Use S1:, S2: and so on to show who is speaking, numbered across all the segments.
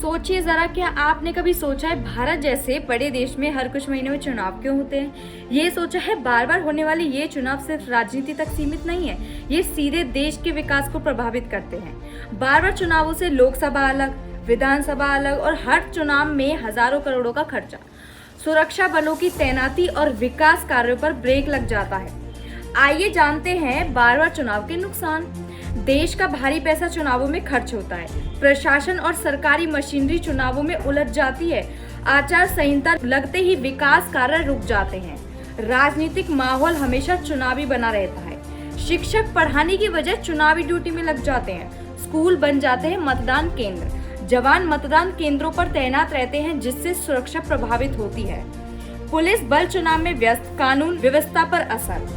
S1: सोचिए जरा, क्या आपने कभी सोचा है भारत जैसे बड़े देश में हर कुछ महीने में चुनाव क्यों होते हैं? ये सोचा है बार बार होने वाले ये चुनाव सिर्फ राजनीति तक सीमित नहीं है, ये सीधे देश के विकास को प्रभावित करते हैं। बार बार चुनावों से लोकसभा अलग, विधानसभा अलग और हर चुनाव में हजारों करोड़ों का खर्चा, सुरक्षा बलों की तैनाती और विकास कार्यों पर ब्रेक लग जाता है। आइए जानते हैं बार बार चुनाव के नुकसान। देश का भारी पैसा चुनावों में खर्च होता है, प्रशासन और सरकारी मशीनरी चुनावों में उलझ जाती है, आचार संहिता लगते ही विकास कार्य रुक जाते हैं, राजनीतिक माहौल हमेशा चुनावी बना रहता है, शिक्षक पढ़ाने की वजह चुनावी ड्यूटी में लग जाते हैं, स्कूल बन जाते हैं मतदान केंद्र, जवान मतदान केंद्रों पर तैनात रहते हैं जिससे सुरक्षा प्रभावित होती है, पुलिस बल चुनाव में व्यस्त, कानून व्यवस्था पर असर,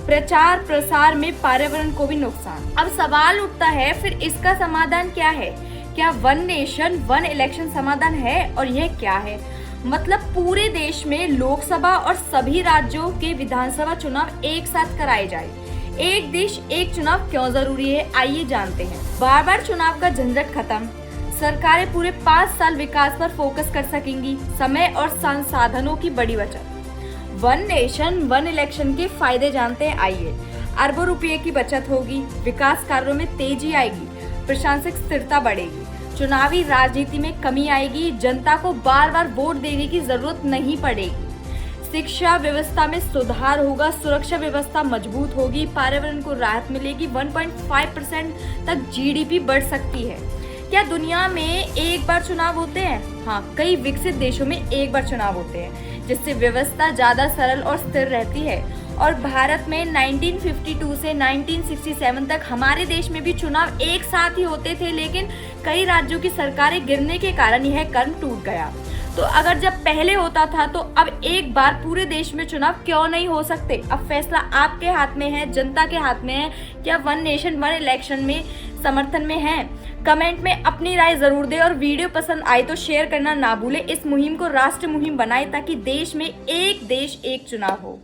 S1: प्रचार प्रसार में पर्यावरण को भी नुकसान। अब सवाल उठता है, फिर इसका समाधान क्या है? क्या वन नेशन वन इलेक्शन समाधान है? और यह क्या है? मतलब पूरे देश में लोकसभा और सभी राज्यों के विधानसभा चुनाव एक साथ कराए जाए। एक देश एक चुनाव क्यों जरूरी है, आइए जानते हैं। बार बार चुनाव का झंझट खत्म, सरकारें पूरे 5 साल विकास पर फोकस कर सकेंगी, समय और संसाधनों की बड़ी बचत। वन नेशन वन इलेक्शन के फायदे जानते हैं, आइए। अरबों रुपये की बचत होगी, विकास कार्यों में तेजी आएगी, प्रशासनिक स्थिरता बढ़ेगी, चुनावी राजनीति में कमी आएगी, जनता को बार बार वोट देने की जरूरत नहीं पड़ेगी, शिक्षा व्यवस्था में सुधार होगा, सुरक्षा व्यवस्था मजबूत होगी, पर्यावरण को राहत मिलेगी, 1.5% तक जीडीपी बढ़ सकती है। क्या दुनिया में एक बार चुनाव होते हैं? हाँ, कई विकसित देशों में एक बार चुनाव होते हैं, जिससे व्यवस्था ज्यादा सरल और स्थिर रहती है। और भारत में 1952 से 1967 तक हमारे देश में भी चुनाव एक साथ ही होते थे, लेकिन कई राज्यों की सरकारें गिरने के कारण यह क्रम टूट गया। तो अगर जब पहले होता था तो अब एक बार पूरे देश में चुनाव क्यों नहीं हो सकते? अब फैसला आपके हाथ में है, जनता के हाथ में है। क्या वन नेशन वन इलेक्शन में समर्थन में है? कमेंट में अपनी राय जरूर दें और वीडियो पसंद आए तो शेयर करना ना भूलें। इस मुहिम को राष्ट्र मुहिम बनाएं ताकि देश में एक देश एक चुनाव हो।